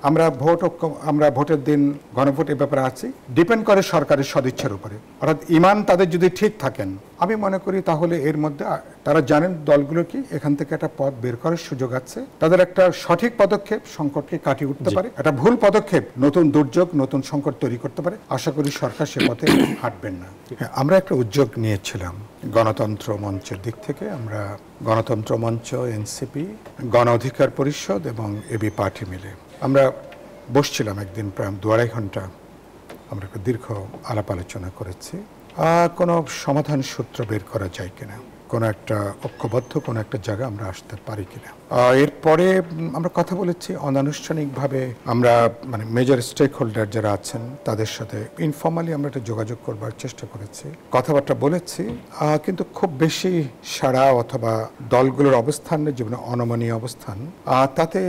আমরা ভোটের দিন গণভোট এ ব্যাপারে আছি, ডিপেন্ড করে সরকারের সদিচ্ছার উপরে। অর্থাৎ ইমান তাদের যদি ঠিক থাকেন, আমি মনে করি তাহলে এর মধ্যে তারা জানেন দলগুলো কি, এখান থেকে একটা পথ বের করার সুযোগ আছে। তাদের একটা সঠিক পদক্ষেপ সংকটকে কাটিয়ে উঠতে পারে, একটা ভুল পদক্ষেপ নতুন দুর্যোগ নতুন সংকট তৈরি করতে পারে। আশা করি সরকার সে পথে হাঁটবেন না। আমরা একটা উদ্যোগ নিয়েছিলাম গণতন্ত্র মঞ্চের দিক থেকে। আমরা গণতন্ত্র মঞ্চ, এনসিপি, গণ অধিকার পরিষদ এবং এবি পার্টি মিলে আমরা বসছিলাম একদিন, প্রায় 2-2.5 ঘন্টা আমরা একটা দীর্ঘ আলাপ আলোচনা করেছি কোনো সমাধান সূত্র বের করা যায় কিনা, কোনো একটা ঐক্যবদ্ধ কোনো একটা জায়গা আমরা আসতে পারি কিনা। এরপরে আমরা কথা বলেছি অনানুষ্ঠানিকভাবে, আমরা মানে মেজর স্টেক হোল্ডার যারা আছেন তাদের সাথে ইনফর্মালি আমরা একটা যোগাযোগ করবার চেষ্টা করেছি, কথাবার্তা বলেছি, কিন্তু খুব বেশি সাড়া অথবা দলগুলোর অবস্থানের জীবনে অনমনীয় অবস্থান, তাতে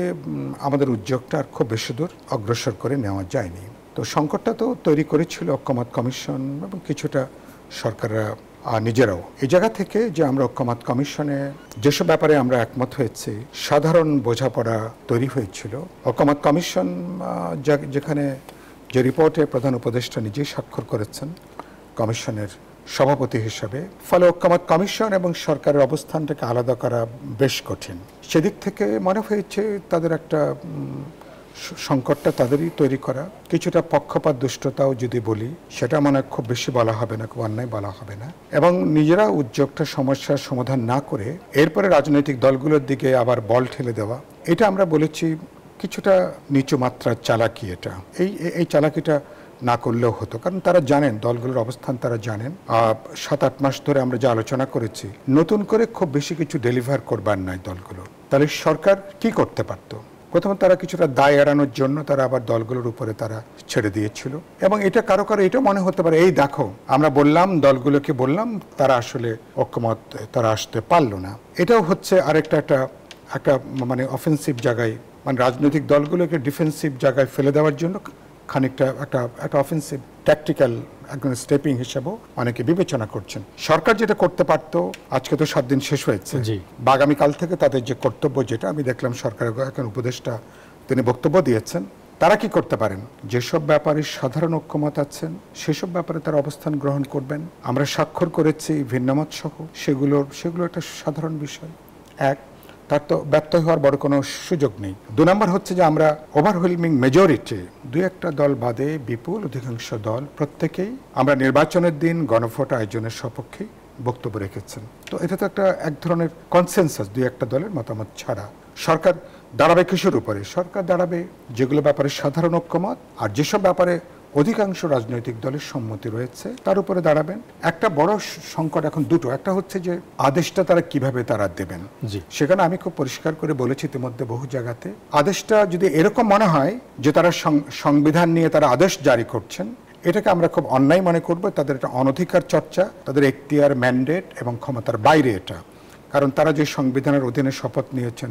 আমাদের উদ্যোগটা আর খুব বেশি দূর অগ্রসর করে নেওয়া যায়নি। তো সংকটটা তো তৈরি করেছিল ঐক্যমত কমিশন এবং কিছুটা সরকাররা নিজেরাও। এই জায়গা থেকে যে আমরা ঐক্যমত কমিশনে যেসব ব্যাপারে আমরা একমত হয়েছি, সাধারণ বোঝাপড়া তৈরি হয়েছিল। ঐক্যমত কমিশন যেখানে যে রিপোর্টে প্রধান উপদেষ্টা নিজেই স্বাক্ষর করেছেন কমিশনের সভাপতি হিসাবে, ফলে ঐক্যমত কমিশন এবং সরকারের অবস্থানটাকে আলাদা করা বেশ কঠিন। সেদিক থেকে মনে হয়েছে তাদের একটা সংকটটা তাদেরই তৈরি করা। কিছুটা পক্ষপাত দুষ্টতাও যদি বলি, সেটা মনে খুব বেশি বলা হবে না, খুব অন্যায় বলা হবে না। এবং নিজেরা উদ্যোগটা সমস্যার সমাধান না করে এরপরে রাজনৈতিক দলগুলোর দিকে আবার বল ঠেলে দেওয়া, এটা আমরা বলেছি কিছুটা নিচু মাত্রার চালাকি। এটা এই চালাকিটা না করলেও হতো, কারণ তারা জানেন দলগুলোর অবস্থান, তারা জানেন। 7-8 মাস ধরে আমরা যে আলোচনা করেছি, নতুন করে খুব বেশি কিছু ডেলিভার করবার নাই দলগুলো। তাহলে সরকার কি করতে পারত? প্রথমে তারা কিছুটা দায় এড়ানোর জন্য তারা আবার দলগুলোর উপরে তারা ছেড়ে দিয়েছিল। এবং এটা কারো কারো এটা মনে হতে পারে, এই দেখো আমরা বললাম, দলগুলোকে বললাম, তারা আসলে ঐক্যমত তারা আসতে পারলো না। এটাও হচ্ছে আরেকটা একটা মানে অফেন্সিভ জায়গায়, মানে রাজনৈতিক দলগুলোকে ডিফেন্সিভ জায়গায় ফেলে দেওয়ার জন্য খানিকটা একটা অফেন্সিভ ট্যাকটিক্যাল একজন স্টেপিং হিসাবেও অনেকে বিবেচনা করছেন। সরকার যেটা করতে পারত, আজকে তো 7 দিন শেষ হয়েছে, বা আগামীকাল থেকে তাদের যে কর্তব্য, যেটা আমি দেখলাম সরকারের এখন উপদেষ্টা তিনি বক্তব্য দিয়েছেন, তারা কি করতে পারেন, যেসব ব্যাপারে সাধারণ ঐক্যমত আছেন সেসব ব্যাপারে তারা অবস্থান গ্রহণ করবেন। আমরা স্বাক্ষর করেছি ভিন্নমত সহ, সেগুলো একটা সাধারণ বিষয়। তার তো ব্যর্থ হওয়ার বড় কোনো সুযোগ নেই। 2 নম্বর হচ্ছে যে আমরা ওভারওয়েলমিং মেজরিটি, 2-1টা দল বাদে বিপুল অধিকাংশ দল প্রত্যেকেই আমরা নির্বাচনের দিন গণভোট আয়োজনের সপক্ষেই বক্তব্য রেখেছেন। তো এটা তো এক ধরনের কনসেনসাস, 2-1টা দলের মতামত ছাড়া। সরকার দাঁড়াবে কিসের উপরে? সরকার দাঁড়াবে যেগুলো ব্যাপারে সাধারণ ঐক্যমত আর যেসব ব্যাপারে অধিকাংশ রাজনৈতিক দলের সম্মতি রয়েছে তার উপরে দাঁড়াবেন। একটা বড় সংকট এখন দুটো, একটা হচ্ছে যে আদেশটা তারা কিভাবে তারা দেবেন। সেখানে আমি খুব পরিষ্কার করে বলেছি ইতিমধ্যে বহু জায়গাতে, আদেশটা যদি এরকম মনে হয় যে তারা সংবিধান নিয়ে তারা আদেশ জারি করছেন, এটাকে আমরা খুব অন্যায় মনে করব। তাদের একটা অনধিকার চর্চা, তাদের এখতিয়ার, ম্যান্ডেট এবং ক্ষমতার বাইরে এটা। কারণ তারা যে সংবিধানের অধীনে শপথ নিয়েছেন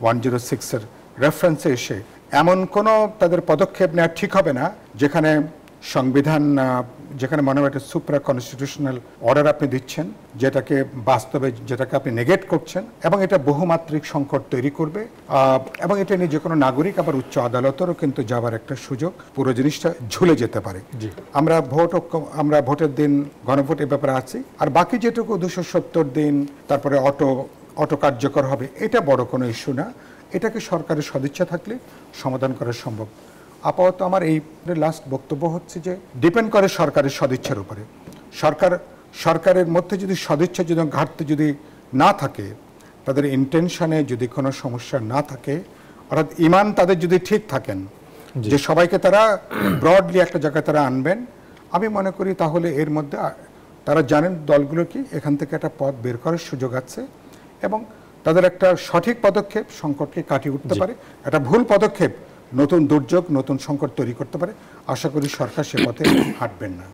106-এর রেফারেন্সে এসে এমন কোনো তাদের পদক্ষেপ নেওয়া ঠিক হবে না যেখানে সংবিধান, যেখানে মনে হয় একটা সুপ্রা কনস্টিটিউশনাল অর্ডার আপনি দিচ্ছেন, যেটাকে বাস্তবে যেটাকে আপনি নেগেট করছেন, এবং এটা বহুমাত্রিক সংকট তৈরি করবে। এবং এটা নিয়ে যে কোনো নাগরিক আবার উচ্চ আদালতেরও কিন্তু যাবার একটা সুযোগ, পুরো জিনিসটা ঝুলে যেতে পারে। আমরা ভোটের দিন গণভোট এ ব্যাপারে আছি, আর বাকি যেটুকু 270 দিন তারপরে অটো কার্যকর হবে, এটা বড় কোনো ইস্যু না। এটাকে সরকারের সদিচ্ছা থাকলে সমাধান করা সম্ভব। আপাতত আমার এই লাস্ট বক্তব্য হচ্ছে যে ডিপেন্ড করে সরকারের সদিচ্ছার উপরে। সরকারের মধ্যে যদি সদিচ্ছা, যদি ঘাটতি যদি না থাকে, তাদের ইন্টেনশনে যদি কোনো সমস্যা না থাকে, অর্থাৎ ইমান তাদের যদি ঠিক থাকেন যে সবাইকে তারা ব্রডলি একটা জায়গায় তারা আনবেন, আমি মনে করি তাহলে এর মধ্যে তারা জানেন দলগুলো কি, এখান থেকে একটা পথ বের করার সুযোগ আছে এবং তাদের একটা সঠিক পদক্ষেপ সংকটকে কাটিয়ে উঠতে পারে। একটা ভুল পদক্ষেপ নতুন দুর্যোগ নতুন সংকট তৈরি করতে পারে। আশা করি সরকার সে পথে হাঁটবেন না।